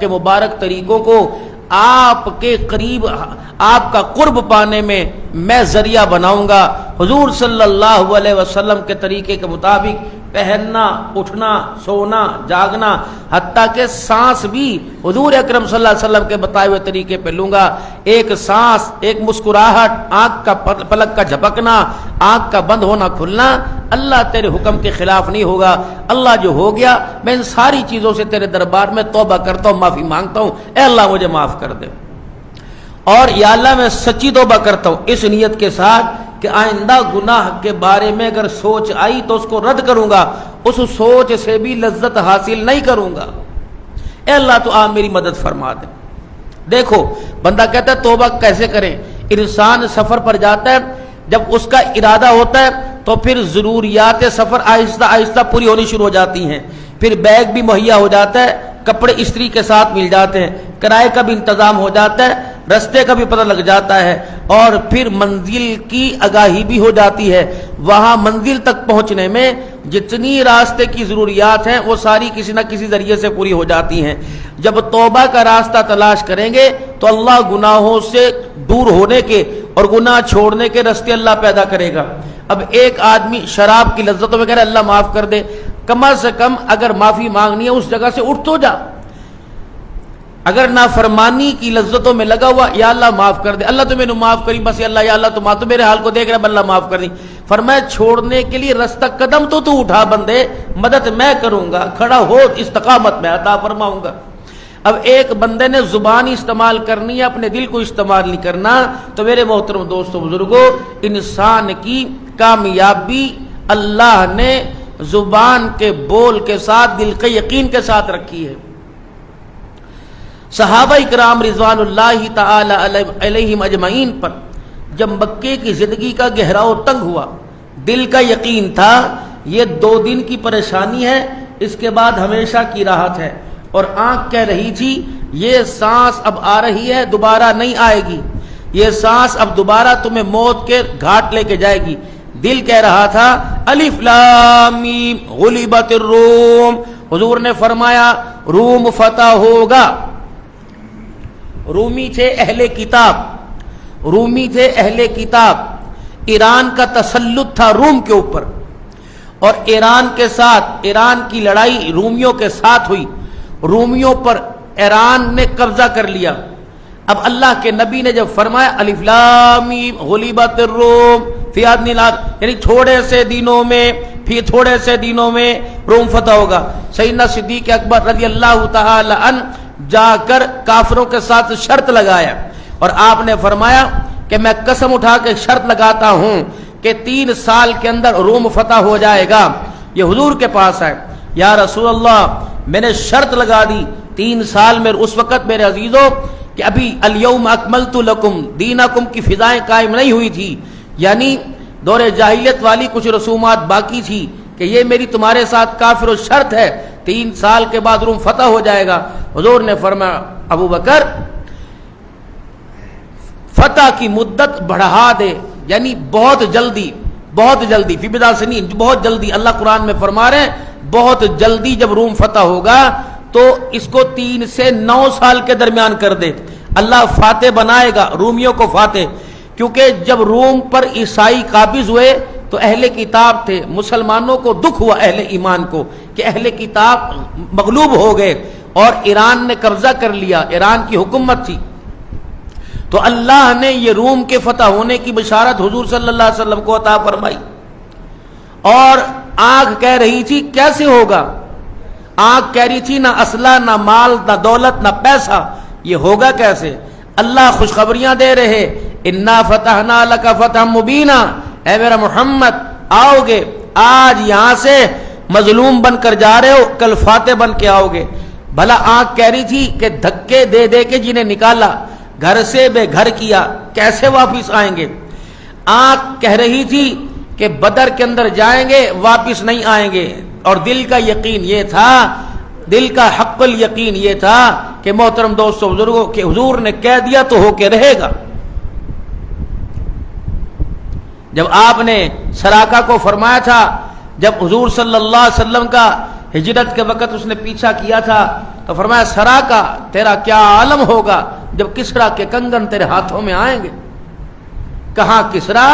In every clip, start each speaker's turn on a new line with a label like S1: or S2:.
S1: کے مبارک طریقوں کو آپ کے قریب آپ کا قرب پانے میں ذریعہ بناؤں گا۔ حضور صلی اللہ علیہ وسلم کے طریقے کے مطابق پہننا، اٹھنا، سونا، جاگنا، حتیٰ کہ سانس بھی حضور اکرم صلی اللہ علیہ وسلم کے بتائے ہوئے طریقے پہ لوں گا۔ ایک سانس، ایک مسکراہٹ، آنکھ کا پلک کا جھپکنا، آنکھ کا بند ہونا کھلنا اللہ تیرے حکم کے خلاف نہیں ہوگا۔ اللہ جو ہو گیا میں ان ساری چیزوں سے تیرے دربار میں توبہ کرتا ہوں، معافی مانگتا ہوں، اے اللہ مجھے معاف کر دے، اور یا اللہ میں سچی توبہ کرتا ہوں اس نیت کے ساتھ کہ آئندہ گناہ کے بارے میں اگر سوچ آئی تو اس کو رد کروں گا، اس سوچ سے بھی لذت حاصل نہیں کروں گا۔ اے اللہ تو آپ میری مدد فرما دیں۔ دیکھو بندہ کہتا ہے توبہ کیسے کریں؟ انسان سفر پر جاتا ہے، جب اس کا ارادہ ہوتا ہے تو پھر ضروریات سفر آہستہ آہستہ پوری ہونی شروع ہو جاتی ہیں، پھر بیگ بھی مہیا ہو جاتا ہے، کپڑے استری کے ساتھ مل جاتے ہیں، کرائے کا بھی انتظام ہو جاتا ہے، رستے کا بھی پتہ لگ جاتا ہے، اور پھر منزل کی آگاہی بھی ہو جاتی ہے۔ وہاں منزل تک پہنچنے میں جتنی راستے کی ضروریات ہیں وہ ساری کسی نہ کسی ذریعے سے پوری ہو جاتی ہیں۔ جب توبہ کا راستہ تلاش کریں گے تو اللہ گناہوں سے دور ہونے کے اور گناہ چھوڑنے کے راستے اللہ پیدا کرے گا۔ اب ایک آدمی شراب کی لذتوں میں کہہ رہا ہے اللہ معاف کر دے، کم از کم اگر معافی مانگنی ہے اس جگہ سے اٹھ تو جا۔ اگر نافرمانی کی لذتوں میں لگا ہوا یا اللہ معاف کر دے، اللہ تو میں نے معاف کری، بس یا اللہ تو تو میرے حال کو دیکھ رہا ہے، اللہ معاف کر دی۔ فرمایا چھوڑنے کے لیے رستہ قدم تو اٹھا بندے، مدد میں کروں گا، کھڑا ہو، استقامت میں عطا فرماؤں گا۔ اب ایک بندے نے زبان استعمال کرنی ہے، اپنے دل کو استعمال نہیں کرنا، تو میرے محترم دوستو بزرگوں، انسان کی کامیابی اللہ نے زبان کے بول کے ساتھ، دل کے یقین کے ساتھ رکھی ہے۔ صحابہ اکرام رضوان اللہ تعالی علیہم اجمعین پر جب مکے کی زندگی کا گہراؤ تنگ ہوا، دل کا یقین تھا یہ 2 دن کی پریشانی ہے، اس کے بعد ہمیشہ کی راحت ہے، اور آنکھ کہہ رہی تھی یہ سانس اب آ رہی ہے، دوبارہ نہیں آئے گی، یہ سانس اب دوبارہ تمہیں موت کے گھاٹ لے کے جائے گی۔ دل کہہ رہا تھا الف لام میم غلبت الروم، حضور نے فرمایا روم فتح ہوگا۔ رومی تھے اہل کتاب، رومی تھے اہل کتاب، ایران کا تسلط تھا روم کے اوپر، اور ایران کے ساتھ، ایران کی لڑائی رومیوں کے ساتھ ہوئی، رومیوں پر ایران نے قبضہ کر لیا۔ اب اللہ کے نبی نے جب فرمایا الف لام میم غلبت الروم فی ادنی الارض، یعنی تھوڑے سے دنوں میں، پھر تھوڑے سے دنوں میں روم فتح ہوگا، سیدنا صدیق اکبر رضی اللہ تعالی عنہ جا کر کافروں کے ساتھ شرط لگایا، اور آپ نے فرمایا کہ میں قسم اٹھا کے شرط لگاتا ہوں کہ 3 سال کے اندر روم فتح ہو جائے گا۔ یہ حضور کے پاس ہے، یا رسول اللہ میں نے شرط لگا دی 3 سال میں۔ اس وقت میرے عزیزوں کہ ابھی الیوم اکملت لکم دینکم کی فضائیں قائم نہیں ہوئی تھی، یعنی دور جاہلیت والی کچھ رسومات باقی تھی کہ یہ میری تمہارے ساتھ کافر و شرط ہے، 3 سال کے بعد روم فتح ہو جائے گا۔ حضور نے فرمایا ابو بکر فتح کی مدت بڑھا دے، یعنی بہت جلدی، بہت جلدی، فی بضع سنین، بہت جلدی۔ اللہ قرآن میں فرما رہے ہیں بہت جلدی جب روم فتح ہوگا تو اس کو 3 سے 9 سال کے درمیان کر دے۔ اللہ فاتح بنائے گا رومیوں کو فاتح، کیونکہ جب روم پر عیسائی قابض ہوئے تو اہل کتاب تھے، مسلمانوں کو دکھ ہوا اہل ایمان کو کہ اہل کتاب مغلوب ہو گئے اور ایران نے قبضہ کر لیا، ایران کی حکومت تھی، تو اللہ نے یہ روم کے فتح ہونے کی بشارت حضور صلی اللہ علیہ وسلم کو عطا فرمائی۔ اور آنکھ کہہ رہی تھی کیسے ہوگا، آنکھ کہہ رہی تھی نہ اسلحہ، نہ مال، نہ دولت، نہ پیسہ، یہ ہوگا کیسے؟ اللہ خوشخبریاں دے رہے انا فتحنا لک فتحا مبینا، اے میرا محمد آؤ گے، آج یہاں سے مظلوم بن کر جا رہے ہو، کل فاتح بن کے آؤ گے۔ بھلا آنکھ کہہ رہی تھی کہ دھکے دے دے کے جنہیں نکالا، گھر سے بے گھر کیا، کیسے واپس آئیں گے؟ آنکھ کہہ رہی تھی کہ بدر کے اندر جائیں گے واپس نہیں آئیں گے، اور دل کا یقین یہ تھا، دل کا حق الیقین یہ تھا کہ محترم دوستو بزرگوں کہ حضور نے کہہ دیا تو ہو کے رہے گا۔ جب آپ نے سراقہ کو فرمایا تھا، جب حضور صلی اللہ علیہ وسلم کا ہجرت کے وقت اس نے پیچھا کیا تھا تو فرمایا سراقہ تیرا کیا عالم ہوگا جب کسرا کے کنگن تیرے ہاتھوں میں آئیں گے۔ کہاں کسرا،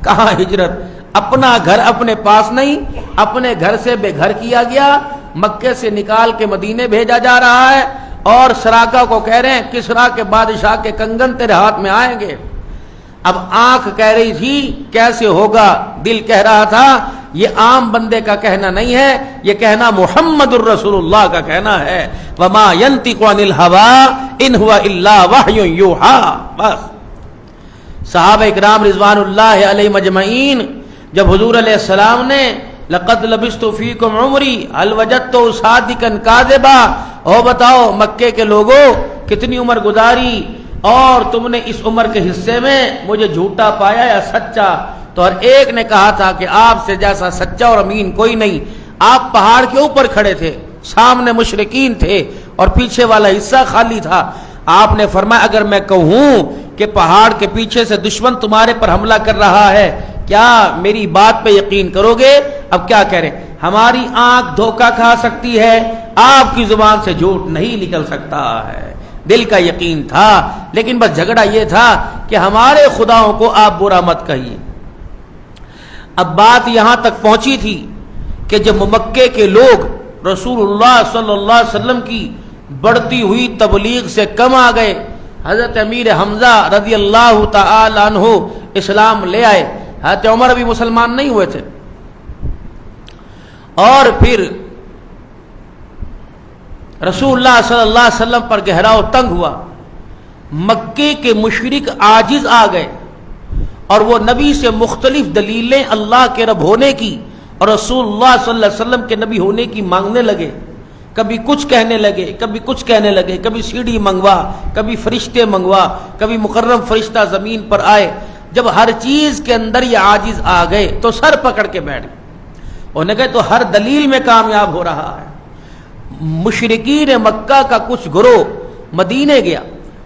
S1: کہاں ہجرت، اپنا گھر اپنے پاس نہیں، اپنے گھر سے بے گھر کیا گیا، مکے سے نکال کے مدینے بھیجا جا رہا ہے، اور سراقہ کو کہہ رہے ہیں کسرا کے بادشاہ کے کنگن تیرے ہاتھ میں آئیں گے۔ اب آنکھ کہہ رہی تھی کیسے ہوگا، دل کہہ رہا تھا یہ عام بندے کا کہنا نہیں ہے، یہ کہنا محمد الرسول اللہ کا کہنا ہے۔ وما ينطق عن الهوى ان هو الا وحی یوحى۔ بس صحابہ اکرام رضوان اللہ علیہم اجمعین جب حضور علیہ السلام نے لقد لبثت فیکم عمری هل وجدت صادقا کاذبا، او بتاؤ مکے کے لوگوں کتنی عمر گزاری اور تم نے اس عمر کے حصے میں مجھے جھوٹا پایا یا سچا؟ تو ہر ایک نے کہا تھا کہ آپ سے جیسا سچا اور امین کوئی نہیں۔ آپ پہاڑ کے اوپر کھڑے تھے، سامنے مشرکین تھے اور پیچھے والا حصہ خالی تھا۔ آپ نے فرمایا اگر میں کہوں کہ پہاڑ کے پیچھے سے دشمن تمہارے پر حملہ کر رہا ہے، کیا میری بات پہ یقین کرو گے؟ اب کیا کہہ رہے، ہماری آنکھ دھوکہ کھا سکتی ہے، آپ کی زبان سے جھوٹ نہیں نکل سکتا ہے۔ دل کا یقین تھا، لیکن بس جھگڑا یہ تھا کہ ہمارے خداؤں کو آپ برا مت کہیے۔ اب بات یہاں تک پہنچی تھی کہ جب مکے کے لوگ رسول اللہ صلی اللہ علیہ وسلم کی بڑھتی ہوئی تبلیغ سے کم آ گئے، حضرت امیر حمزہ رضی اللہ تعالی عنہ اسلام لے آئے، حضرت عمر ابھی مسلمان نہیں ہوئے تھے، اور پھر رسول اللہ صلی اللہ علیہ وسلم پر گہراؤ تنگ ہوا، مکے کے مشرک عاجز آ گئے، اور وہ نبی سے مختلف دلیلیں اللہ کے رب ہونے کی اور رسول اللہ صلی اللہ علیہ وسلم کے نبی ہونے کی مانگنے لگے۔ کبھی کچھ کہنے لگے، کبھی کچھ کہنے لگے، کبھی سیڑھی منگوا، کبھی فرشتے منگوا، کبھی مکرم فرشتہ زمین پر آئے۔ جب ہر چیز کے اندر یہ عاجز آ گئے تو سر پکڑ کے بیٹھ گئے، انہوں نے کہا تو ہر دلیل میں کامیاب ہو رہا ہے۔ مشرکین مکہ کا کچھ گروہ مدینے گیا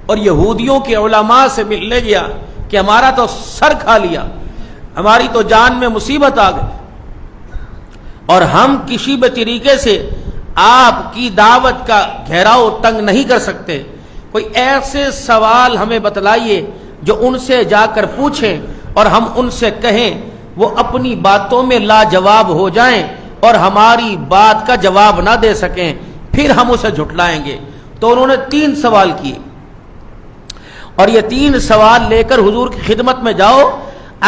S1: اور یہودیوں کے علماء سے ملنے گیا کہ ہمارا تو سر کھا لیا، ہماری تو جان میں مصیبت آ گئی، اور ہم کسی بھی طریقے سے آپ کی دعوت کا گھیراؤ تنگ نہیں کر سکتے، کوئی ایسے سوال ہمیں بتلائیے جو ان سے جا کر پوچھیں اور ہم ان سے کہیں، وہ اپنی باتوں میں لاجواب ہو جائیں اور ہماری بات کا جواب نہ دے سکیں، پھر ہم اسے جھٹلائیں گے۔ تو انہوں نے 3 سوال کیے، اور یہ 3 سوال لے کر حضور کی خدمت میں جاؤ،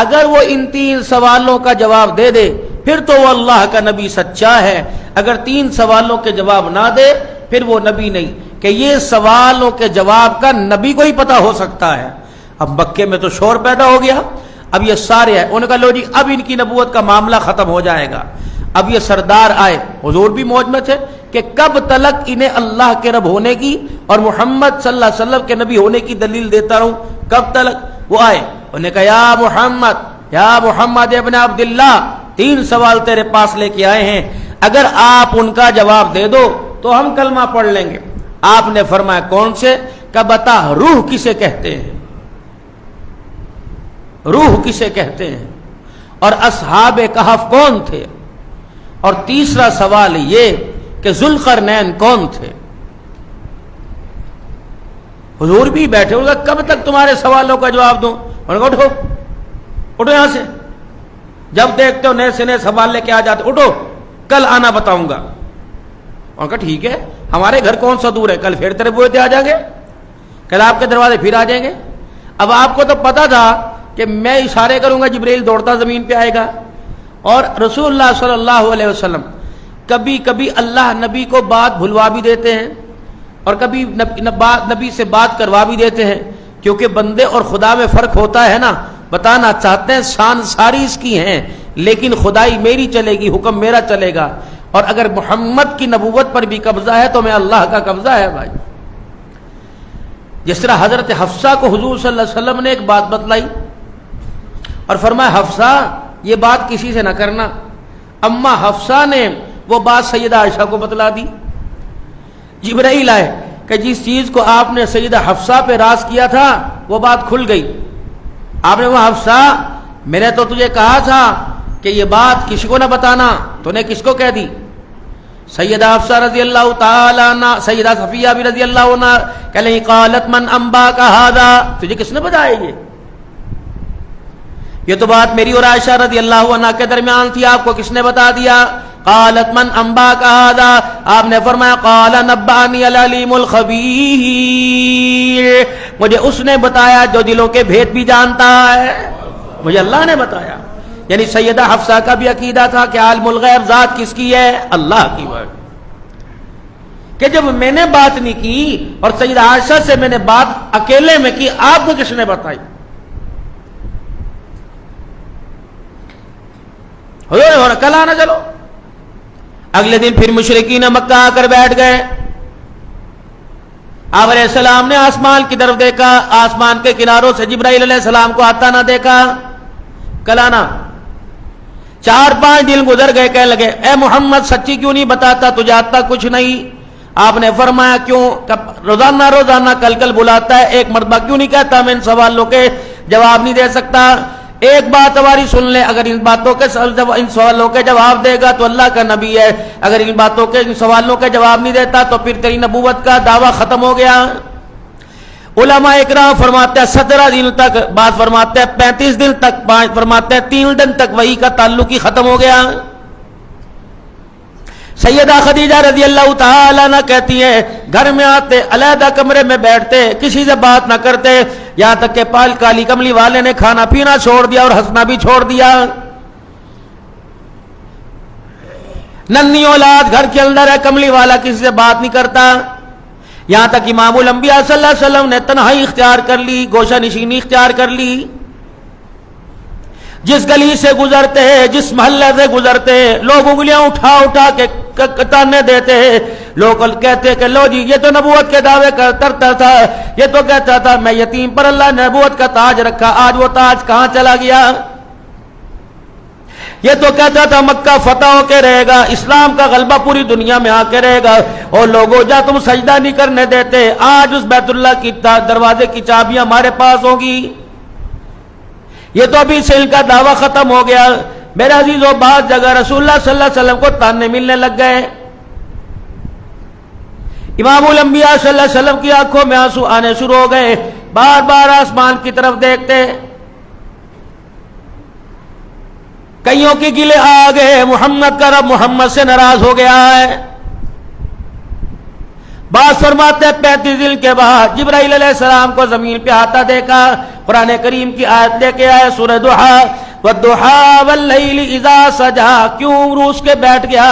S1: اگر وہ ان 3 سوالوں کا جواب دے دے پھر تو وہ اللہ کا نبی سچا ہے، اگر 3 سوالوں کے جواب نہ دے پھر وہ نبی نہیں۔ کہ یہ سوالوں کے جواب کا نبی کو ہی پتہ ہو سکتا ہے۔ اب مکے میں تو شور پیدا ہو گیا، اب یہ سارے ہیں، انہوں نے کہا لو جی اب ان کی نبوت کا معاملہ ختم ہو جائے گا۔ اب یہ سردار آئے، حضور بھی موج میں تھے کہ کب تلک انہیں اللہ کے رب ہونے کی اور محمد صلی اللہ علیہ وسلم کے نبی ہونے کی دلیل دیتا رہوں، کب تلک؟ وہ آئے، انہوں نے کہا یا محمد ابن عبداللہ 3 سوال تیرے پاس لے کے آئے ہیں، اگر آپ ان کا جواب دے دو تو ہم کلمہ پڑھ لیں گے۔ آپ نے فرمایا کون سے؟ کہ بتا روح کسے کہتے ہیں، روح کسے کہتے ہیں، اور اصحاب کہف کون تھے، اور تیسرا سوال یہ کہ ذوالقرنین کون تھے۔ حضور بھی بیٹھے ہوگا، کب تک تمہارے سوالوں کا جواب دوں؟ انہوں نے کہا اٹھو یہاں سے، جب دیکھتے ہو نئے سے نئے سوال لے کے آ جاتے، اٹھو کل آنا بتاؤں گا۔ انہوں نے کہا ٹھیک ہے، ہمارے گھر کون سا دور ہے، کل پھر تیرے بوئے آ جائیں گے، کل آپ کے دروازے پھر آ جائیں گے۔ اب آپ کو تو پتا تھا کہ میں اشارے کروں گا جبریل دوڑتا زمین پہ آئے گا، اور رسول اللہ صلی اللہ علیہ وسلم کبھی کبھی اللہ نبی کو بات بھلوا بھی دیتے ہیں اور کبھی نبی سے بات کروا بھی دیتے ہیں، کیونکہ بندے اور خدا میں فرق ہوتا ہے نا۔ بتانا چاہتے ہیں شان ساری اس کی ہیں، لیکن خدائی میری چلے گی، حکم میرا چلے گا، اور اگر محمد کی نبوت پر بھی قبضہ ہے تو میں اللہ کا قبضہ ہے بھائی۔ جس طرح حضرت حفصہ کو حضور صلی اللہ علیہ وسلم نے ایک بات بتلائی اور فرمایا حفصہ یہ بات کسی سے نہ کرنا، اما حفصہ نے وہ بات سیدہ عائشہ کو بتلا دی۔ جبرائیل آئے کہ جس چیز کو آپ نے سیدہ حفصہ پہ راز کیا تھا وہ بات کھل گئی۔ آپ نے وہ حفصہ میں نے تو تجھے کہا تھا کہ یہ بات کسی کو نہ بتانا، تو نے کس کو کہہ دی؟ سیدہ حفصہ رضی اللہ تعالی عنہ، سیدہ صفیہ بھی رضی اللہ عنہ کہ لیں قالت من انباک ھذا، تجھے کس نے بتایا یہ تو بات میری اور عائشہ رضی اللہ عنہ کے درمیان تھی، آپ کو کس نے بتا دیا؟ قالت من انباک ھذا، آپ نے فرمایا قال نبأنی العلیم الخبیر، مجھے اس نے بتایا جو دلوں کے بھید بھی جانتا ہے، مجھے اللہ نے بتایا۔ یعنی سیدہ حفصہ کا بھی عقیدہ تھا کہ عالم الغیب ذات کس کی ہے؟ اللہ کی ہے، کہ جب میں نے بات نہیں کی اور سیدہ عائشہ سے میں نے بات اکیلے میں کی، آپ کو کس نے بتائی؟ کل آنا چلو۔ اگلے دن پھر مشرکین مکہ آ کر بیٹھ گئے، آپ علیہ السلام نے آسمان کی طرف دیکھا، آسمان کے کناروں سے جبرائیل علیہ السلام کو آتا نہ دیکھا، کل آنا۔ 4-5 دن گزر گئے، کہنے لگے اے محمد سچی کیوں نہیں بتاتا، تجھے آتا کچھ نہیں؟ آپ نے فرمایا کیوں؟ روزانہ کل بلاتا ہے، ایک مرتبہ کیوں نہیں کہتا میں ان سوالوں کے جواب نہیں دے سکتا؟ ایک بات ہماری سن لے، اگر ان باتوں کے ان سوالوں کے جواب دے گا تو اللہ کا نبی ہے، اگر ان باتوں کے ان سوالوں کے جواب نہیں دیتا تو پھر تیری نبوت کا دعویٰ ختم ہو گیا۔ علماء اکرام فرماتے ہیں 17 دن تک، بعض فرماتے ہیں 35 دن تک، بعض فرماتے ہیں 3 دن تک وحی کا تعلق ہی ختم ہو گیا۔ سیدہ خدیجہ رضی اللہ تعالی عنہ کہتی ہیں گھر میں آتے علیحدہ کمرے میں بیٹھتے، کسی سے بات نہ کرتے، یہاں تک کہ پال کالی کملی والے نے کھانا پینا چھوڑ دیا اور ہنسنا بھی چھوڑ دیا۔ ننھی اولاد گھر کے اندر ہے، کملی والا کسی سے بات نہیں کرتا، یہاں تک امام الانبیاء صلی اللہ علیہ وسلم نے تنہائی اختیار کر لی، گوشہ نشینی اختیار کر لی۔ جس گلی سے گزرتے ہیں، جس محلے سے گزرتے ہیں، لوگ انگلیاں اٹھا اٹھا کے تانے دیتے ہیں، لوگ کہتے کہ لو جی یہ تو نبوت کے دعوے کرتا تھا، یہ تو کہتا تھا میں یتیم پر اللہ نے نبوت کا تاج رکھا، آج وہ تاج کہاں چلا گیا؟ یہ تو کہتا تھا مکہ فتح ہو کے رہے گا، اسلام کا غلبہ پوری دنیا میں آ کے رہے گا، اور لوگوں جا تم سجدہ نہیں کرنے دیتے، آج اس بیت اللہ کی دروازے کی چابیاں ہمارے پاس ہوں گی، یہ تو ابھی سے ان کا دعویٰ ختم ہو گیا۔ میرے عزیزوں بعض جگہ رسول اللہ صلی اللہ علیہ وسلم کو تانے ملنے لگ گئے، امام الانبیاء صلی اللہ علیہ وسلم کی آنکھوں میں آنسو آنے شروع ہو گئے، بار بار آسمان کی طرف دیکھتے، کئیوں کی گلے آ گئے محمد کا رب محمد سے ناراض ہو گیا ہے۔ بعض فرماتے ہیں 35 دن کے بعد جبرائیل علیہ السلام کو زمین پہ آتا دیکھا، قرآن کریم کی آیت لے کے آئے سورہ ضحیٰ، والضحیٰ واللیل اذا سجا، کیوں روس کے بیٹھ گیا،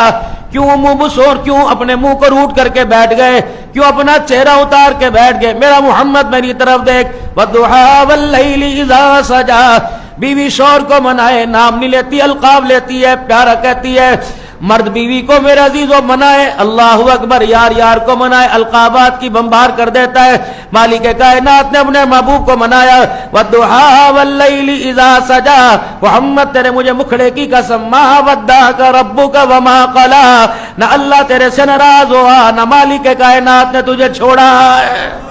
S1: کیوں منہ بسور، کیوں اپنے منہ کو روٹ کر کے بیٹھ گئے، کیوں اپنا چہرہ اتار کے بیٹھ گئے، میرا محمد میری طرف دیکھ، والضحیٰ واللیل اذا سجا۔ بیوی شوہر کو منائے، نام نہیں لیتی، القاب لیتی ہے، پیارا کہتی ہے، مرد بیوی کو میرے عزیزوں منائے، اللہ اکبر، یار یار کو منائے، القابات کی بمبار کر دیتا ہے۔ مالک کائنات نے اپنے محبوب کو منایا، والضحیٰ واللیل اذا سجا، محمد تیرے مجھے مکھڑے کی قسم، ما ودعک ربک وما قلی، نہ اللہ تیرے سے ناراض ہوا، نہ مالک کائنات نے تجھے چھوڑا ہے۔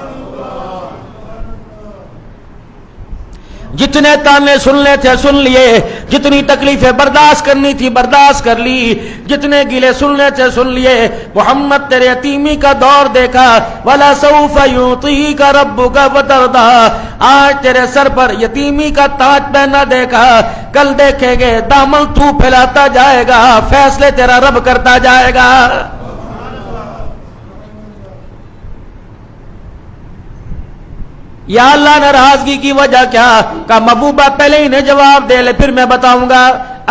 S1: جتنے تانے سننے تھے سن لیے، جتنی تکلیفیں برداشت کرنی تھی برداشت کر لی، جتنے گلے سننے تھے سن لیے، محمد تیرے یتیمی کا دور دیکھا، وَلَسَوْفَ يُعْطِيكَ رَبُّكَ فَتَرْضَىٰ، آج تیرے سر پر یتیمی کا تاج پہنا دیکھا، کل دیکھیں گے دامن تو پھیلاتا جائے گا، فیصلے تیرا رب کرتا جائے گا۔ یا اللہ ناراضگی کی وجہ کیا؟ کہ محبوبہ پہلے ہی نے جواب دے لے، پھر میں بتاؤں گا۔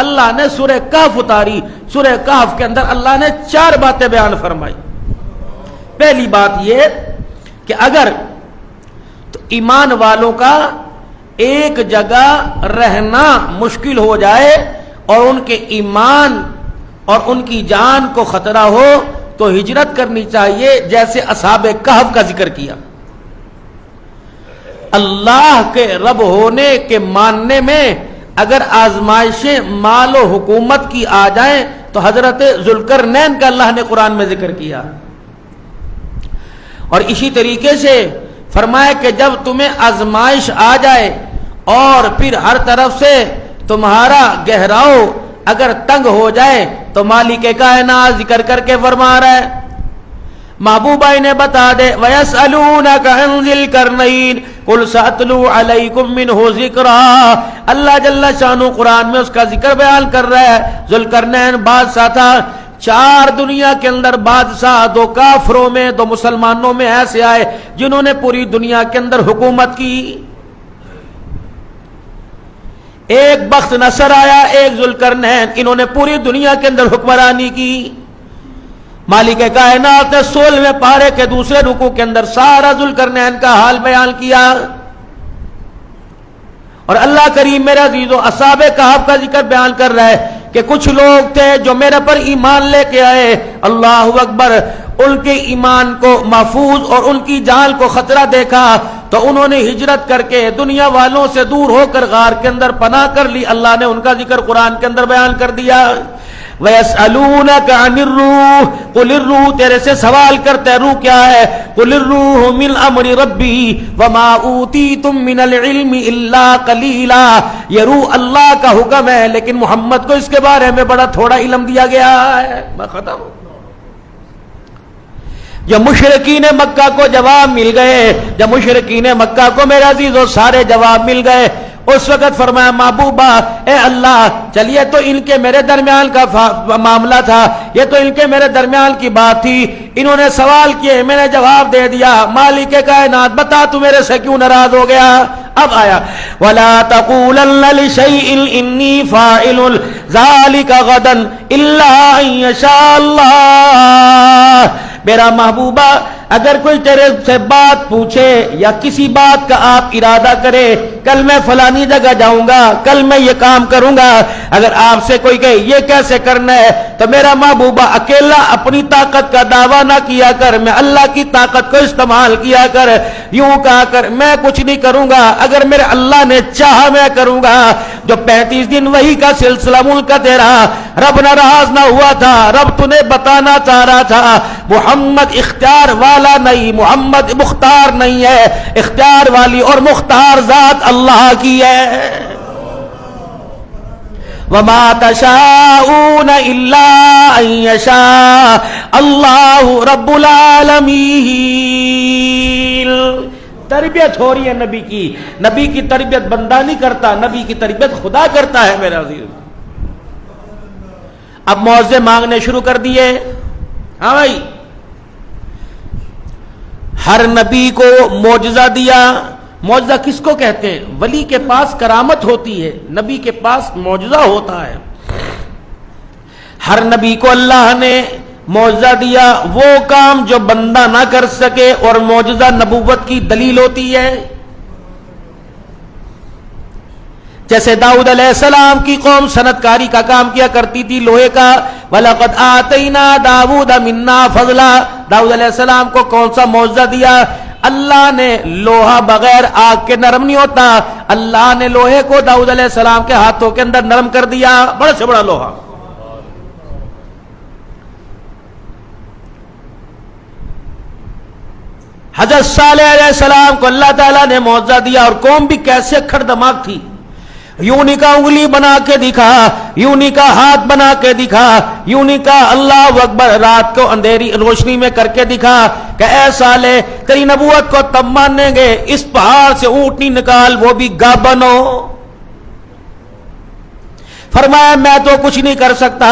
S1: اللہ نے سورہ کہف اتاری، سورہ کہف کے اندر اللہ نے 4 باتیں بیان فرمائی۔ پہلی بات یہ کہ اگر تو ایمان والوں کا ایک جگہ رہنا مشکل ہو جائے اور ان کے ایمان اور ان کی جان کو خطرہ ہو تو ہجرت کرنی چاہیے، جیسے اصحاب کہف کا ذکر کیا۔ اللہ کے رب ہونے کے ماننے میں اگر آزمائشیں مال و حکومت کی آ جائیں تو حضرت ذوالقرنین کا اللہ نے قرآن میں ذکر کیا، اور اسی طریقے سے فرمایا کہ جب تمہیں آزمائش آ جائے اور پھر ہر طرف سے تمہارا گہراؤ اگر تنگ ہو جائے تو مالک کائنات ذکر کر کے فرما رہا ہے، محبوبہ انہیں بتا دے وَيَسْأَلُونَكَ عَنْ ذِي الْقَرْنَيْنِ قُلْ سَأَتْلُو عَلَيْكُمْ مِنْهُ ذِكْرًا۔ اللہ جل شانہ قرآن میں اس کا ذکر بیان کر رہا ہے۔ ذوالقرنین بادشاہ تھا، 4 دنیا کے اندر بادشاہ، 2 کافروں میں 2 مسلمانوں میں ایسے آئے جنہوں نے پوری دنیا کے اندر حکومت کی۔ ایک بخت نصر آیا، ایک ذوالقرنین، انہوں نے پوری دنیا کے اندر حکمرانی کی۔ مالک کائنات نے 16ویں پارے کے دوسرے رکوع کے اندر سارا ذوالقرنین کا حال بیان کیا، اور اللہ کریم میرے عزیزو اصحاب کہف کا ذکر بیان کر رہا ہے کہ کچھ لوگ تھے جو میرے پر ایمان لے کے آئے، اللہ اکبر، ان کے ایمان کو محفوظ اور ان کی جان کو خطرہ دیکھا تو انہوں نے ہجرت کر کے دنیا والوں سے دور ہو کر غار کے اندر پناہ کر لی۔ اللہ نے ان کا ذکر قرآن کے اندر بیان کر دیا۔ وَيَسْأَلُونَكَ عَنِ الرُّوحِ قُلِ الرُّوحُ، تیرے سے سوال کرتے ہیں روح کیا ہے؟ قُلِ الرُّوحُ مِنْ أَمْرِ رَبِّي وَمَا أُوتِيتُم مِّنَ الْعِلْمِ إِلَّا قَلِيلًا۔ یہ روح اللہ کا حکم ہے، لیکن محمد کو اس کے بارے میں بڑا تھوڑا علم دیا گیا ہے۔ میں ختم۔ جب مشرکین مکہ کو جواب مل گئے، جب مشرکین مکہ کو میرے عزیزو سارے جواب مل گئے، اس وقت فرمایا محبوبہ اے اللہ، چلیے تو ان کے میرے درمیان کا معاملہ تھا، یہ تو ان کے میرے درمیان کی بات تھی، انہوں نے سوال کیے، میں نے جواب دے دیا، مالک کائنات بتا تو میرے سے کیوں ناراض ہو گیا؟ اب آیا وَلَا تَقُولَنَّ لِشَيْءٍ إِنِّي فَاعِلٌ ذَلِكَ غَدًا إِلَّا أَن يَشَاءَ اللَّهُ۔ میرا محبوبہ اگر کوئی تیرے سے بات پوچھے یا کسی بات کا آپ ارادہ کرے، کل میں فلانی جگہ جاؤں گا، کل میں یہ کام کروں گا، اگر آپ سے کوئی کہے یہ کیسے کرنا ہے تو میرا محبوبہ اکیلا اپنی طاقت کا دعویٰ نہ کیا کر، میں اللہ کی طاقت کو استعمال کیا کر، یوں کہا کر میں کچھ نہیں کروں گا، اگر میرے اللہ نے چاہا میں کروں گا۔ جو 35 دن وحی کا سلسلہ منقطع رہا، رب ناراض نہ ہوا تھا، رب تنہیں بتانا چاہ رہا تھا محمد اختیار والا نہیں، محمد مختار نہیں ہے، اختیار والی اور مختار ذات اللہ کی ہے۔ وَمَا تَشَاءُونَ إِلَّا أَن يَشَاءَ اللَّهُ رَبُّ الْعَالَمِينَ۔ تربیت ہو رہی ہے نبی کی، نبی کی تربیت بندہ نہیں کرتا، نبی کی تربیت خدا کرتا ہے میرا عزیز۔ اب معاوضے مانگنے شروع کر دیے۔ ہاں بھائی، ہر نبی کو معجزہ دیا۔ معجزہ کس کو کہتے ہیں؟ ولی کے پاس کرامت ہوتی ہے، نبی کے پاس معجزہ ہوتا ہے۔ ہر نبی کو اللہ نے معجزہ دیا، وہ کام جو بندہ نہ کر سکے، اور معجزہ نبوت کی دلیل ہوتی ہے۔ جیسے داؤد علیہ السلام کی قوم صنعت کاری کا کام کیا کرتی تھی، لوہے کا۔ وَلَقَدْ آتَيْنَا دَاوُودَ مِنَّا فَضْلًا۔ داؤد علیہ السلام کو کون سا معجزہ دیا؟ اللہ نے لوہا بغیر آگ کے نرم نہیں ہوتا، اللہ نے لوہے کو داؤد علیہ السلام کے ہاتھوں کے اندر نرم کر دیا، بڑا سے بڑا لوہا۔ حضرت صالح علیہ السلام کو اللہ تعالیٰ نے معجزہ دیا، اور قوم بھی کیسے کھڑ دماغ تھی، یوں نہیں کہا انگلی بنا کے دکھا، یوں نہیں کہا ہاتھ بنا کے دکھا، یوں نہیں کہا اللہ اکبر رات کو اندھیری روشنی میں کر کے دکھا کہ اے صالح تیری نبوت کو تب مانیں گے، اس پہاڑ سے اونٹنی نکال، وہ بھی گابن ہو۔ فرمایا میں تو کچھ نہیں کر سکتا،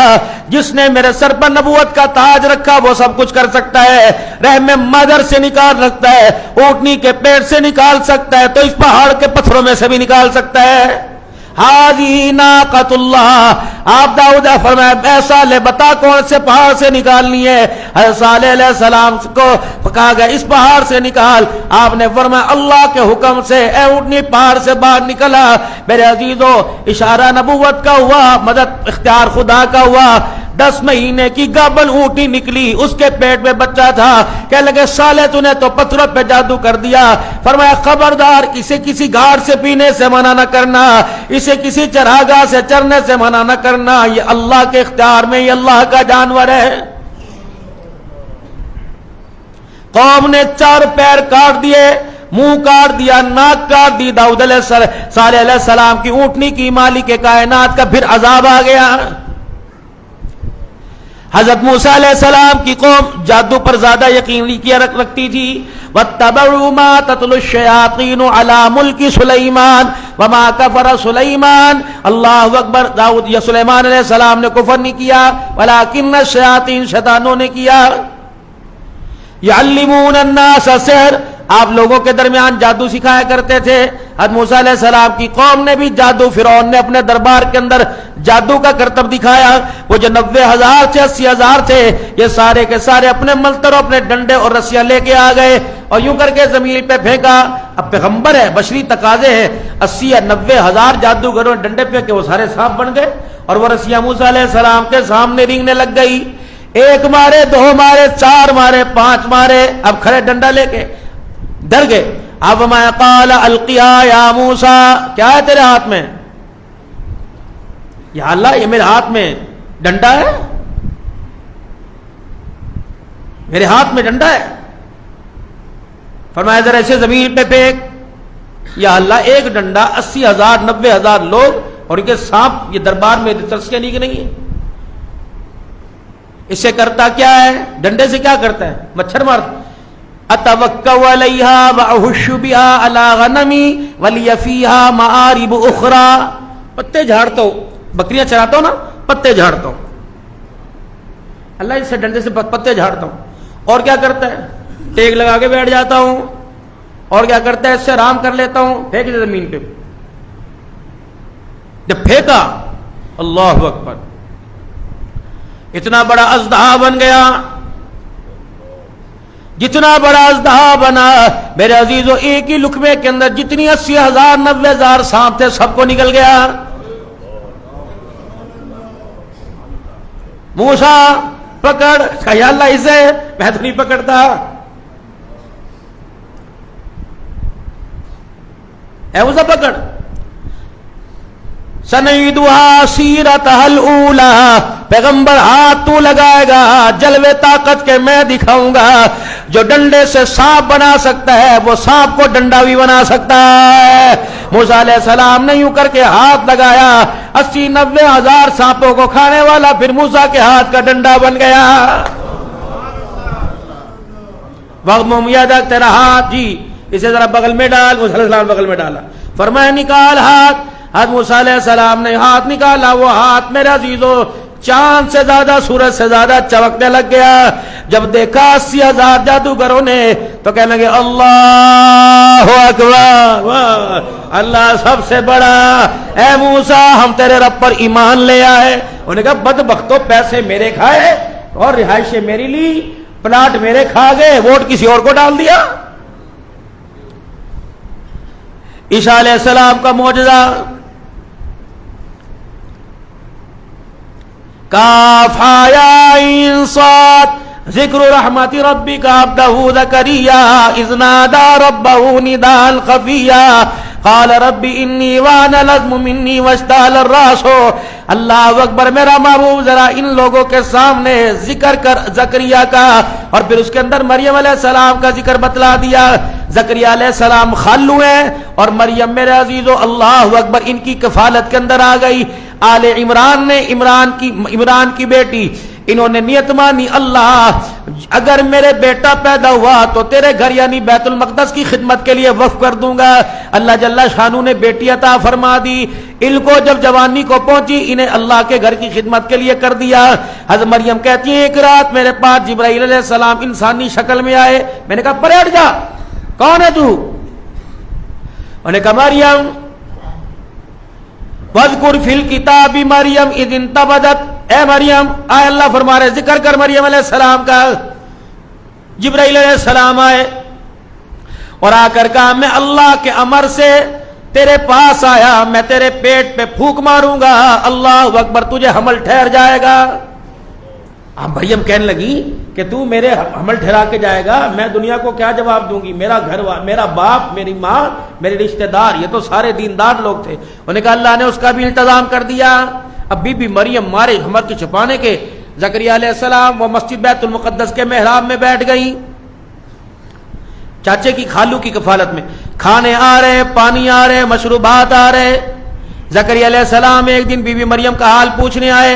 S1: جس نے میرے سر پر نبوت کا تاج رکھا وہ سب کچھ کر سکتا ہے، رحم مادر سے نکال سکتا ہے، اونٹنی کے پیٹ سے نکال سکتا ہے، تو اس پہاڑ کے پتھروں میں سے بھی نکال سکتا ہے۔ ہذی ناقۃ اللہ۔ آپ داؤد فرمایا اے صالح بتا کون سے پہاڑ سے نکالنی ہے؟ حضرت صالح علیہ السلام کو کہا گیا اس پہاڑ سے نکال، آپ نے فرمایا اللہ کے حکم سے اے اونٹنی پہاڑ سے باہر نکلا۔ میرے عزیزو، اشارہ نبوت کا ہوا، مدد اختیار خدا کا ہوا۔ 10 مہینے کی گابن اونٹی نکلی، اس کے پیٹ میں بچہ تھا، کہنے لگے صالح تو نے تو پتھروں پہ جادو کر دیا۔ فرمایا خبردار، اسے کسی گھاٹ سے پینے سے منع نہ کرنا، اسے کسی چراگاہ سے چرنے سے منع نہ کرنا، یہ اللہ کے اختیار میں، یہ اللہ کا جانور ہے۔ قوم نے 4 پیر کاٹ دیے، منہ کاٹ دیا، ناک کاٹ دی، داؤد علیہ صالح علیہ السلام کی اونٹنی کی، مالک کائنات کا پھر عذاب آ گیا۔ حضرت موسیٰ علیہ السلام کی قوم جادو پر زیادہ یقین کیا رکھتی تھی. وَاتَّبَعُوا مَا تَتْلُو الشَّيَاطِينُ عَلَى مُلْكِ سُلَيْمَانَ وَمَا كَفَرَ سُلَيْمَانَ. اللہ اکبر. داؤد یا سلیمان علیہ السلام نے کفر نہیں کیا وَلَكِنَّ الشَّيَاطِينَ شیطانوں نے کیا. يَعَلِّمُونَ النَّاسَ السِّحْرَ. آپ لوگوں کے درمیان جادو سکھایا کرتے تھے. حضرت موسیٰ علیہ السلام کی قوم نے بھی جادو، فرعون نے اپنے دربار کے اندر جادو کا کرتب دکھایا. وہ جو 90,000 تھے 80,000 تھے یہ سارے کے سارے اپنے ملتر، اپنے ڈنڈے اور رسیاں لے کے آ گئے اور یوں کر کے زمین پہ پھینکا. اب پیغمبر ہے، بشری تقاضے ہیں. 80 یا 90,000 جادوگروں ڈنڈے پہ کہ وہ سارے سانپ بن گئے اور وہ رسیاں موسیٰ علیہ السلام کے سامنے رینگنے لگ گئی. ایک مارے، دو مارے، 4 مارے، 5 مارے. اب کھڑے ڈنڈا لے کے ڈر گئے. اب میں قال القیا یا موسیٰ، کیا ہے تیرے ہاتھ میں؟ یا اللہ یہ میرے ہاتھ میں ڈنڈا ہے، میرے ہاتھ میں ڈنڈا ہے. فرمایا ذرا ایسے زمین پہ پھینک. یا اللہ ایک ڈنڈا 80,000 90,000 لوگ اور ان کے سانپ یہ دربار میں ترسیاں نہیں کہ نہیں ہے. اس سے کرتا کیا ہے؟ ڈنڈے سے کیا کرتا ہے؟ مچھر مارتا. اتوکل علیہا واحش بها علی غنمی ولی فیہا معارب اخرى. پتے جھاڑتا ہوں، بکریاں چراتا ہوں نا، پتے جھاڑتا ہوں. اللہ اس سے ڈنڈے سے پتے جھاڑتا ہوں. اور کیا کرتا ہے؟ ٹیک لگا کے بیٹھ جاتا ہوں. اور کیا کرتا ہے؟ اس سے آرام کر لیتا ہوں. پھینک دے زمین پہ. جب پھینکا اللہ اکبر اتنا بڑا اژدہا بن گیا. جتنا بڑا اژدہا بنا میرے عزیزو، ایک ہی لقمے کے اندر جتنی 80,000 90,000 سانپ تھے سب کو نکل گیا. موسیٰ پکڑ. یا اللہ اسے میں تو نہیں پکڑتا. اے موسیٰ پکڑ. سنعیدها سیرتها الاولی. پیغمبر ہاتھ تو لگائے گا، جلوے طاقت کے میں دکھاؤں گا. جو ڈنڈے سے سانپ بنا سکتا ہے وہ سانپ کو ڈنڈا بھی بنا سکتا ہے. موسیٰ علیہ السلام نے یوں کر کے ہاتھ لگایا، 80-90,000 سانپوں کو کھانے والا پھر موسیٰ کے ہاتھ کا ڈنڈا بن گیا. وَغْمُمْ يَدَكَ، تیرا ہاتھ جی اسے ذرا بغل میں ڈال. موسیٰ علیہ السلام بغل میں ڈالا. فرمایا نکال ہاتھ. حضرت موسیٰ علیہ السلام نے ہاتھ نکالا. وہ ہاتھ میرے عزیزو چاند سے زیادہ، سورج سے زیادہ چمکنے لگ گیا. جب دیکھا 80,000 جادوگروں نے تو کہنے لگے اللہ اکبر، اللہ سب سے بڑا. اے موسیٰ ہم تیرے رب پر ایمان لے آئے. انہوں نے کہا بدبختو، پیسے میرے کھائے اور رہائشیں میری لی، پلاٹ میرے کھا گئے، ووٹ کسی اور کو ڈال دیا. عیسیٰ علیہ السلام کا معجزہ. کاف یا عین صاد. ذکر رحمت ربک عبدہ زکریا اذ نادى ربہ نداء خفیا قال رب انی وہن العظم منی واشتعل الرأس. اللہ اکبر. میرا محبوب ذرا ان لوگوں کے سامنے ذکر کر زکریا کا، اور پھر اس کے اندر مریم علیہ السلام کا ذکر بتلا دیا. زکریا علیہ السلام خالو ہیں اور مریم میرے عزیزو اللہ اکبر ان کی کفالت کے اندر آ گئی. آل عمران نے عمران کی بیٹی، انہوں نے نیت مانی اللہ اگر میرے بیٹا پیدا ہوا تو تیرے گھر یعنی بیت المقدس کی خدمت کے لیے وقف کر دوں گا. اللہ جل شانہ نے بیٹی عطا فرما دی. ان کو جب جوانی کو پہنچی انہیں اللہ کے گھر کی خدمت کے لیے کر دیا. حضرت مریم کہتی ہیں ایک رات میرے پاس جبرائیل علیہ السلام انسانی شکل میں آئے. میں نے کہا پرے ہٹ جا، کون ہے تو؟ انہوں نے کہا مریم. وَاذْكُرْ فِي الْكِتَابِ مَرْيَمْ اِذْ انْتَبَذَتْ. اے مریم، آئے اللہ فرما رہے ذکر کر مریم علیہ السلام کا. جبرائیل علیہ السلام آئے اور آ کر کہا میں اللہ کے امر سے تیرے پاس آیا، میں تیرے پیٹ پہ پھونک ماروں گا، اللہ اکبر، تجھے حمل ٹھہر جائے گا. اب مریم کہنے لگی کہ تو میرے حمل ٹھہرا کے جائے گا، میں دنیا کو کیا جواب دوں گی؟ میرا گھر، میرا باپ، میری ماں، میرے رشتہ دار، یہ تو سارے دیندار لوگ تھے. انہوں نے کہا اللہ نے اس کا بھی انتظام کر دیا. اب بی بی مریم مارے حمل کی چھپانے کے زکریا علیہ السلام وہ مسجد بیت المقدس کے محراب میں بیٹھ گئی چاچے کی خالو کی کفالت میں. کھانے آ رہے، پانی آ رہے، مشروبات آ رہے. زکریا علیہ السلام ایک دن بی بی مریم کا حال پوچھنے آئے.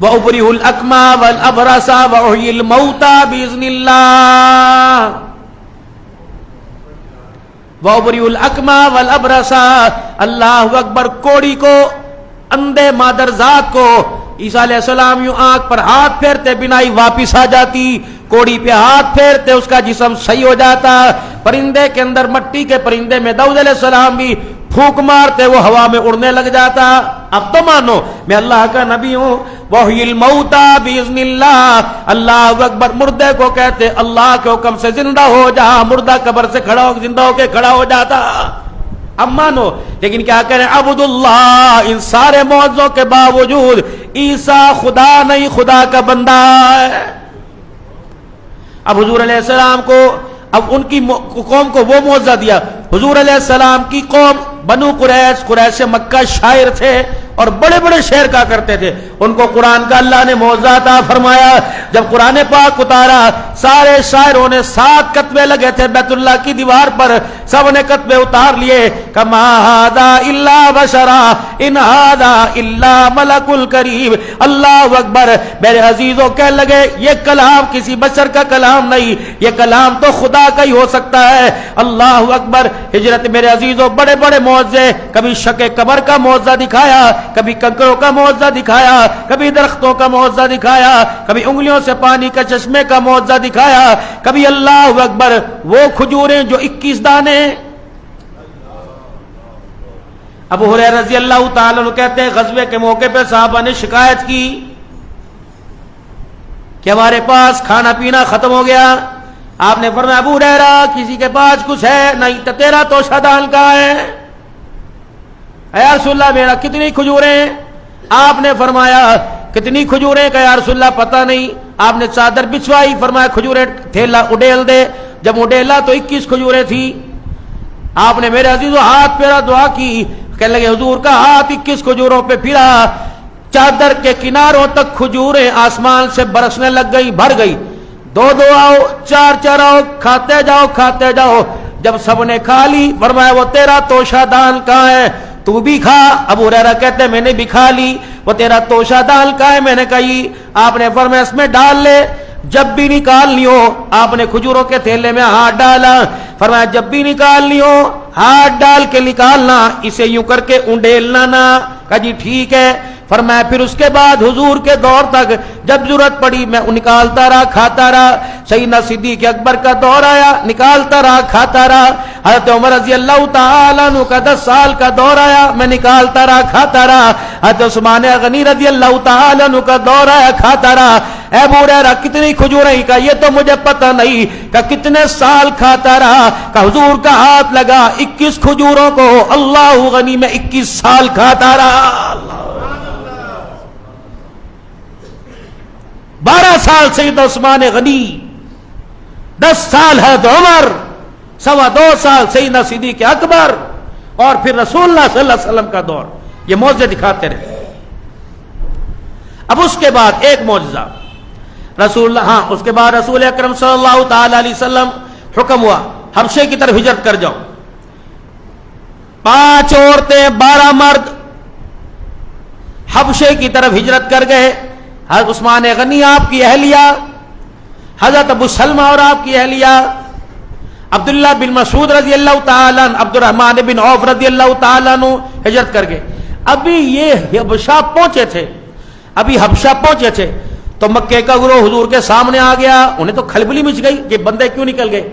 S1: وَأُبْرِئُ الْأَكْمَى وَالْأَبْرَصَ وَأُحْيِي الْمَوْتَى بِإِذْنِ اللَّهِ وَأُبْرِئُ الْأَكْمَى وَالْأَبْرَصَ اللہ اکبر. کوڑی کو، اندھے مادرزاد کو عیسیٰ علیہ السلام یوں آنکھ پر ہاتھ پھیرتے بینائی واپس آ جاتی، کوڑی پہ ہاتھ پھیرتے اس کا جسم صحیح ہو جاتا. پرندے کے اندر مٹی کے پرندے میں داؤد علیہ السلام بھی پھونک مارتے وہ ہوا میں اڑنے لگ جاتا. اب تو مانو میں اللہ کا نبی ہوں. وَحْيِ الْمَوْتَى بِإِذْنِ اللَّهِ اللہ اکبر. مردے کو کہتے اللہ کے حکم سے زندہ ہو جا، مردہ قبر سے کھڑا ہو زندہ ہو کے کھڑا ہو جاتا. اب مانو، لیکن کیا کریں عبداللہ، ان سارے معجزوں کے باوجود عیسیٰ خدا نہیں، خدا کا بندہ ہے. اب حضور علیہ السلام کو، اب ان کی قوم کو وہ معجزہ دیا. حضور علیہ السلام کی قوم بنو قریش مکہ شاعر تھے اور بڑے بڑے شعر کہا کرتے تھے. ان کو قرآن کا اللہ نے معجزہ عطا فرمایا. جب قرآن پاک اتارا سارے شاعروں نے 7 کتبے لگے تھے بیت اللہ کی دیوار پر، سب نے کتبے اتار لیے. کما ھذا الا بشرا ان ھذا الا ملک الکریم. اللہ اکبر. میرے عزیزوں کہنے لگے یہ کلام کسی بشر کا کلام نہیں، یہ کلام تو خدا کا ہی ہو سکتا ہے. اللہ اکبر. ہجرت میرے عزیزوں بڑے بڑے معجزے، کبھی شق قبر کا معجزہ دکھایا، کبھی کنکروں کا معجزہ دکھایا، کبھی درختوں کا معجزہ دکھایا، کبھی انگلیوں سے پانی کا چشمے کا معجزہ دکھایا، کبھی اللہ اکبر وہ کھجوریں جو 21 دانے. ابو ہریرہ رضی اللہ تعالیٰ عنہ کہتے ہیں غزوے کے موقع پہ صحابہ نے شکایت کی کہ ہمارے پاس کھانا پینا ختم ہو گیا. آپ نے فرمایا ابو ہریرہ کسی کے پاس کچھ ہے نہیں تو تیرا توشہ دان کہاں ہے؟ اے رسول اللہ میرا کتنی کھجوریں؟ آپ نے فرمایا کتنی کھجوریں؟ کہ یا رسول اللہ پتہ نہیں. آپ نے چادر بچھوائی، فرمایا کھجوریں تھیلا اڈیل دے. جب اڈیلا تو 21 کھجوریں تھی. آپ نے میرے عزیزوں ہاتھ پھیرا، دعا کی. کہنے لگے حضور کا ہاتھ 21 کھجوروں پہ پھرا، چادر کے کناروں تک کھجوریں آسمان سے برسنے لگ گئی، بھر گئی. 2 آؤ، 4 آؤ، کھاتے جاؤ کھاتے جاؤ. جب سب نے کھا لی فرمایا وہ تیرا توشہ دان کہاں ہے؟ تو بھی کھا. ابو ہریرہ کہتے میں نے بھی کھا لی. وہ تیرا توشہ دان کہاں ہے؟ میں نے کہی. آپ نے فرمایا اس میں ڈال لے. جب بھی نکالنی ہو آپ نے کھجوروں کے تھیلے میں ہاتھ ڈالا. فرمایا جب بھی نکالنی ہو ہاتھ ڈال کے نکالنا، اسے یوں کر کے اونڈیلنا نہ. کہا جی ٹھیک ہے. فرمایا پھر اس کے بعد حضور کے دور تک جب ضرورت پڑی میں نکالتا رہا کھاتا رہا. سیدنا صدیق اکبر کا دور آیا نکالتا رہا کھاتا رہا. حضرت عمر رضی اللہ تعالیٰ عنہ کا 10 سال کا دور آیا میں نکالتا رہا کھاتا رہا. حضرت عثمان غنی رضی اللہ تعالیٰ عنہ کا دور آیا کھاتا رہا. اے ابو ہریرہ کتنی کھجوریں؟ کا یہ تو مجھے پتہ نہیں. کہ کتنے سال کھاتا رہا؟ کہ حضور کا ہاتھ لگا 21 کھجوروں کو اللہ غنی میں 21 سال کھاتا رہا. 12 سال سیدنا عثمان غنی، 10 سال حضرت عمر، 2.25 سال سیدنا صدیق اکبر، اور پھر رسول اللہ صلی اللہ علیہ وسلم کا دور. یہ معجزے دکھاتے رہے. اب اس کے بعد ایک معجزہ اس کے بعد رسول اکرم صلی اللہ تعالی علیہ وسلم حکم ہوا حبشے کی طرف ہجرت کر جاؤ. 5 عورتیں 12 مرد حبشے کی طرف ہجرت کر گئے. حضرت عثمان غنی آپ کی اہلیہ، حضرت ابو سلمہ اور آپ کی اہلیہ، عبداللہ بن مسعود رضی اللہ تعالیٰ عنہ، عبد الرحمن بن عوف رضی اللہ تعالیٰ عنہ ہجرت کر گئے. ابھی یہ حبشہ پہنچے تھے تو مکے کا گروہ حضور کے سامنے آ گیا. انہیں تو کھلبلی مچ گئی کہ بندے کیوں نکل گئے.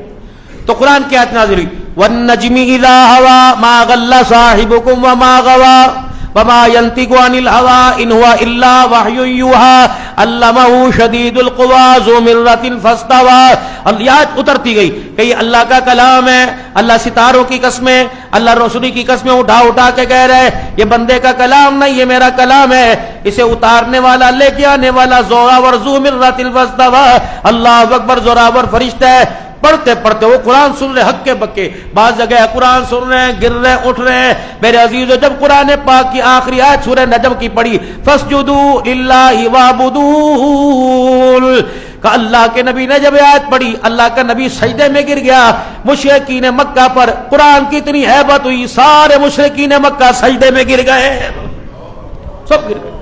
S1: تو قرآن کی آیت نازل ہوئی وَالنَّجْمِ إِذَا هَوَى مَا غَلَّ صَاحِبُكُمْ وَمَا غَوَى وَمَا يَنْطِقُ عَنِ الْهَوَى إِنْ هُوَ إِلَّا وَحْيٌ يُوحَى عَلَّمَهُ شَدِيدُ الْقُوَىٰ ذُو مِرَّةٍ فَاسْتَوَىٰ. آیت اترتی گئی کہ یہ اللہ کا کلام ہے. اللہ ستاروں کی قسمیں، اللہ رسولی کی قسمیں اٹھا کے کہہ رہے یہ بندے کا کلام نہیں، یہ میرا کلام ہے. اسے اتارنے والا لے کے آنے والا زوراور ذو مرۃ فاستویٰ. اللہ اکبر. زوراور فرشتہ ہے. پڑھتے پڑھتے وہ قرآن سن رہے ہکے بکے، بعض جگہ قرآن سن رہے ہیں گر رہے اٹھ رہے ہیں. میرے عزیزو جب قرآن پاک کی آخری آیت سورہ نجم کی پڑھی فاسجدوا للہ واعبدوا، کہ اللہ کے نبی نے جب آیت پڑھی اللہ کا نبی سجدے میں گر گیا. مشرکین مکہ پر قرآن کی اتنی ہیبت ہوئی سارے مشرکین مکہ سجدے میں گر گئے، سب گر گئے.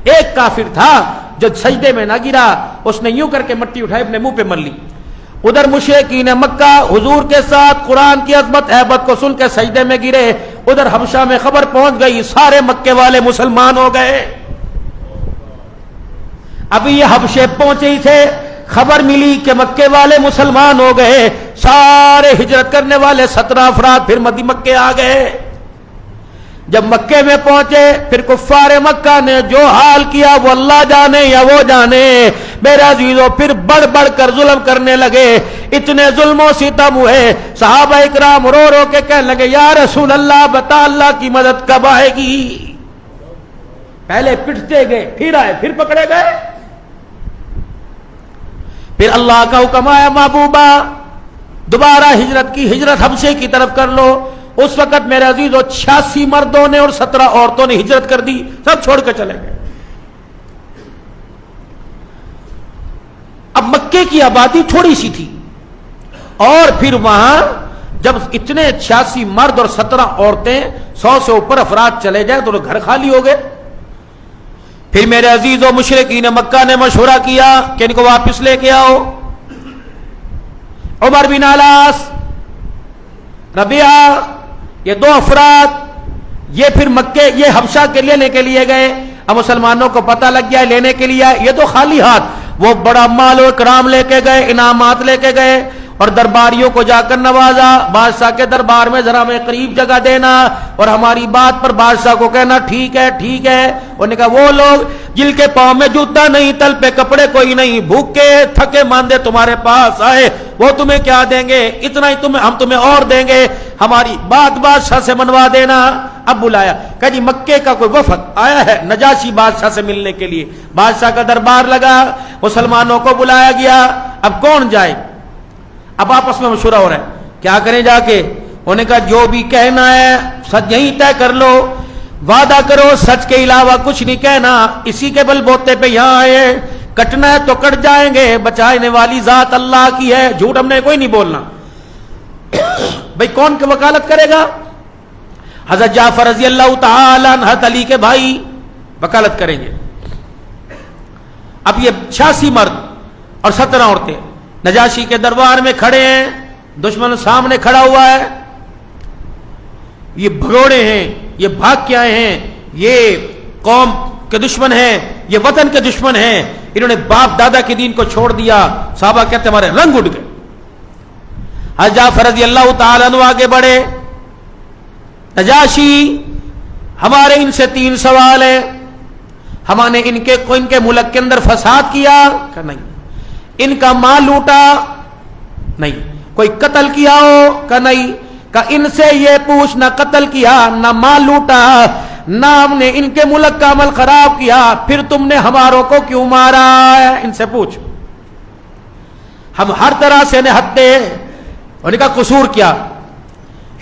S1: ایک کافر تھا جو سجدے میں نہ گرا، اس نے یوں کر کے مٹی اٹھائی اپنے منہ پہ مل لی. ادھر مشرکین مکہ حضور کے ساتھ قرآن کی عظمت ہیبت کو سن کے سجدے میں گرے. ادھر حبشہ میں خبر پہنچ گئی، سارے مکے والے مسلمان ہو گئے. ابھی یہ حبشے پہنچے ہی تھے، خبر ملی کہ مکے والے مسلمان ہو گئے. سارے ہجرت کرنے والے 17 افراد پھر مکے آ گئے. جب مکے میں پہنچے پھر کفار مکہ نے جو حال کیا وہ اللہ جانے یا وہ جانے. میرے عزیزو پھر بڑھ بڑھ کر ظلم کرنے لگے. اتنے ظلم و ستم ہوئے، صحابہ اکرام رو رو کے کہنے لگے یا رسول اللہ بتا اللہ کی مدد کب آئے گی. پہلے پٹتے گئے، پھر آئے، پھر پکڑے گئے. پھر اللہ کا حکم آیا محبوبہ دوبارہ ہجرت کی، ہجرت حبشے کی طرف کر لو. اس وقت میرے عزیزو 86 مردوں نے اور 17 عورتوں نے ہجرت کر دی، سب چھوڑ کے چلے گئے. اب مکے کی آبادی تھوڑی سی تھی، اور پھر وہاں جب اتنے 86 مرد اور 17 عورتیں، 100 سے اوپر افراد چلے جائیں تو گھر خالی ہو گئے. پھر میرے عزیزو مشرکین مکہ نے مشورہ کیا کہ ان کو واپس لے کے آؤ. عمر بن علاس، ربیعہ، یہ 2 افراد یہ پھر مکے یہ حبشہ کے لینے کے لیے گئے. اب مسلمانوں کو پتہ لگ گیا لینے کے لیے، یہ تو خالی ہاتھ. وہ بڑا مال و اکرام لے کے گئے، انعامات لے کے گئے، اور درباریوں کو جا کر نوازا. بادشاہ کے دربار میں ذرا ہمیں قریب جگہ دینا اور ہماری بات پر بادشاہ کو کہنا ٹھیک ہے ٹھیک ہے. انہوں نے کہا وہ لوگ جن کے پاؤں میں جوتا نہیں، تل پہ کپڑے کوئی نہیں، بھوکے تھکے ماندے تمہارے پاس آئے، وہ تمہیں کیا دیں گے؟ اتنا ہی ہم تمہیں اور دیں گے، ہماری بات بادشاہ سے منوا دینا. اب بلایا، کہا جی مکے کا کوئی وفد آیا ہے نجاشی بادشاہ سے ملنے کے لیے. بادشاہ کا دربار لگا، مسلمانوں کو بلایا گیا. اب کون جائے؟ اب آپس میں مشورہ ہو رہا ہے کیا کریں جا کے. انہوں نے کہا جو بھی کہنا ہے سچ یہیں طے کر لو، وعدہ کرو سچ کے علاوہ کچھ نہیں کہنا. اسی کے بل بوتے پہ یہاں آئے، کٹنا ہے تو کٹ جائیں گے، بچانے والی ذات اللہ کی ہے، جھوٹ ہم نے کوئی نہیں بولنا. بھئی کون کی وکالت کرے گا؟ حضرت جعفر رضی اللہ تعالی عنہ حضرت علی کے بھائی وکالت کریں گے. اب یہ 86 مرد اور 17 عورتیں نجاشی کے دربار میں کھڑے ہیں، دشمن سامنے کھڑا ہوا ہے. یہ بھگوڑے ہیں، یہ بھاگ کے آئے ہیں، یہ قوم کے دشمن ہیں، یہ وطن کے دشمن ہیں. انہوں نے باپ دادا کے دین کو چھوڑ دیا. صحابہ کہتے ہمارے رنگ اٹھ گئے. حضرت جعفر رضی اللہ تعالیٰ عنہ آگے بڑھے. نجاشی ہمارے ان سے 3 سوال ہیں. ہم نے ان کے ملک کے اندر فساد کیا کہ نہیں؟ ان کا مال لوٹا نہیں؟ کوئی قتل کیا ہو کہ نہیں؟ کہ ان سے یہ پوچھ، نہ قتل کیا نہ مال لوٹا، نہ ہم نے ان کے ملک کا عمل خراب کیا، پھر تم نے ہماروں کو کیوں مارا ہے؟ ان سے پوچھ. ہم ہر طرح سے نہتے. ان کا قصور کیا؟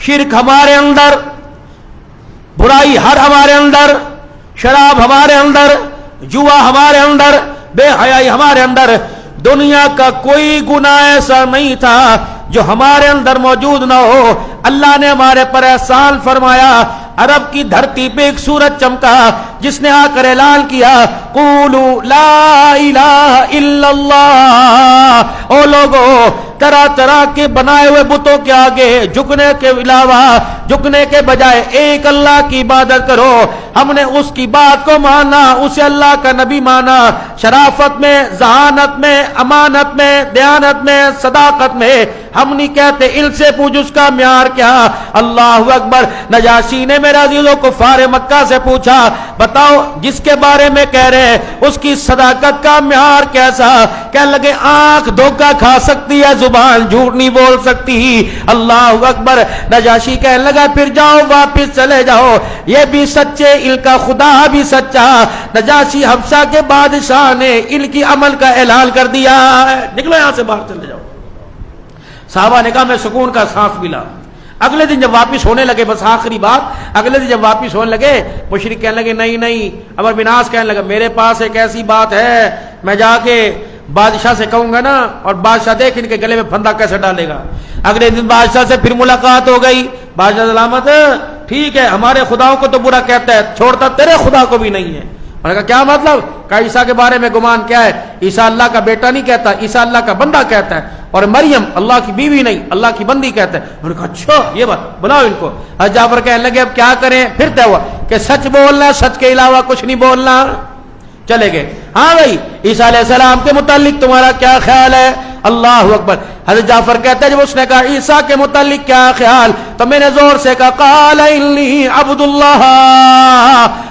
S1: شرک ہمارے اندر، برائی ہر ہمارے اندر، شراب ہمارے اندر، جوا ہمارے اندر، بے حیائی ہمارے اندر. دنیا کا کوئی گناہ ایسا نہیں تھا جو ہمارے اندر موجود نہ ہو. اللہ نے ہمارے پر احسان فرمایا. عرب کی دھرتی پہ ایک سورج چمکا جس نے آ کر اعلان کیا قولوا لا الہ الا اللہ. او لوگو طرح طرح کے بنائے ہوئے بتوں کے آگے جھکنے کے علاوہ، جھکنے کے بجائے ایک اللہ کی عبادت کرو. ہم نے اس کی بات کو مانا، اسے اللہ کا نبی مانا. شرافت میں، ذہانت میں، امانت میں، دیانت میں، صداقت میں. ہم نہیں کہتے ان سے پوچھ اس کا معیار کیا. اللہ اکبر. نجاشی نے میرے عزیزوں کفار مکہ سے پوچھا بتاؤ جس کے بارے میں کہہ رہے ہیں اس کی صداقت کا معیار کیسا؟ کہنے لگے آنکھ دھوکہ کھا سکتی ہے، زبان جھوٹ نہیں بول سکتی. اللہ اکبر. نجاشی کہنے لگا پھر جاؤ واپس چلے جاؤ، یہ بھی سچے، ان کا خدا بھی سچا. نجاشی حبشہ کے بادشاہ نے ان کی عمل کا اعلان کر دیا. نکلو یہاں سے، باہر چلے جاؤ. صحابہ نے کہا میں سکون کا سانس ملا. اگلے دن جب واپس ہونے لگے، بس آخری بات، اگلے دن جب واپس ہونے لگے مشرک کہنے لگے نہیں نہیں. عمر بن عاص کہنے لگا میرے پاس ایک ایسی بات ہے، میں جا کے بادشاہ سے کہوں گا نا، اور بادشاہ دیکھ ان کے گلے میں پھندا کیسے ڈالے گا. اگلے دن بادشاہ سے پھر ملاقات ہو گئی. بادشاہ سلامت ٹھیک ہے، ہمارے خداؤں کو تو برا کہتا ہے، چھوڑتا تیرے خدا کو بھی نہیں ہے. نے کہا کیا مطلب؟ کہا عیسیٰ کے بارے میں گمان کیا ہے؟ عیسیٰ اللہ کا بیٹا نہیں کہتا، عیسیٰ اللہ کا بندہ کہتا ہے، اور مریم اللہ کی بیوی نہیں، اللہ کی بندی کہتا ہے۔ انہوں نے کہا اچھا یہ بات، بلاؤ ان کو۔ حضرت جعفر کہنے لگے اب کیا کریں؟ پھر طے ہوا کہ سچ بولنا، سچ کے علاوہ کچھ نہیں بولنا۔ چلے گئے، ہاں بھائی عیسیٰ علیہ السلام کے متعلق تمہارا کیا خیال ہے؟ اللہ اکبر۔ حضرت جعفر کہتے ہیں جب اس نے کہا عیسیٰ کے متعلق کیا خیال، تو میں نے زور سے کہا قال انی عبد اللہ،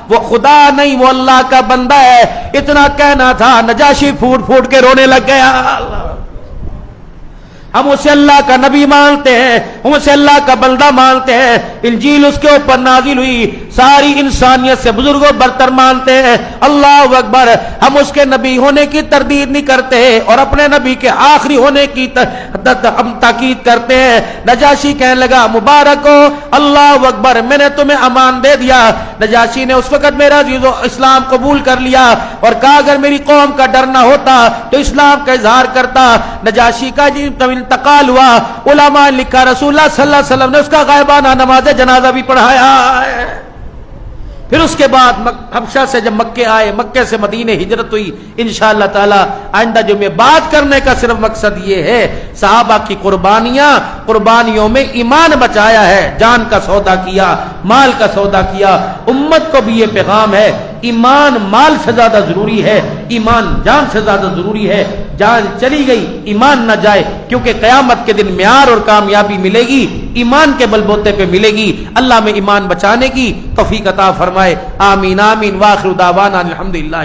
S1: وہ خدا نہیں وہ اللہ کا بندہ ہے۔ اتنا کہنا تھا نجاشی پھوٹ پھوٹ کے رونے لگ گیا۔ ہم اسے اللہ کا نبی مانتے ہیں، ہم اسے اللہ کا بندہ مانتے ہیں، انجیل اس کے اوپر نازل ہوئی، ساری انسانیت سے بزرگوں برتر مانتے ہیں، اللہ اکبر۔ ہم اس کے نبی ہونے کی تردید نہیں کرتے اور اپنے نبی کے آخری ہونے کی ہم تاکید کرتے ہیں۔ نجاشی کہنے لگا مبارک ہو، اللہ اکبر، میں نے تمہیں امان دے دیا۔ نجاشی نے اس وقت میرا عزیز اسلام قبول کر لیا اور کہا اگر میری قوم کا ڈر نہ ہوتا تو اسلام کا اظہار کرتا۔ نجاشی کا انتقال ہوا، علماء نے لکھا رسول اللہ صلی اللہ علیہ وسلم نے اس کا غائبانہ نماز جنازہ بھی پڑھایا ہے۔ پھر اس کے بعد حبشہ سے جب مکے آئے، مکے سے مدینے ہجرت ہوئی، انشاءاللہ تعالی آئندہ جو میں بات کرنے کا صرف مقصد یہ ہے صحابہ کی قربانیوں میں ایمان بچایا ہے، جان کا سودا کیا، مال کا سودا کیا۔ امت کو بھی یہ پیغام ہے ایمان مال سے زیادہ ضروری ہے، ایمان جان سے زیادہ ضروری ہے۔ جان چلی گئی ایمان نہ جائے، کیونکہ قیامت کے دن معیار اور کامیابی ملے گی ایمان کے بلبوتے پہ ملے گی۔ اللہ میں ایمان بچانے کی توفیق عطا فرمائے، آمین آمین۔ واخر دعوانا الحمدللہ۔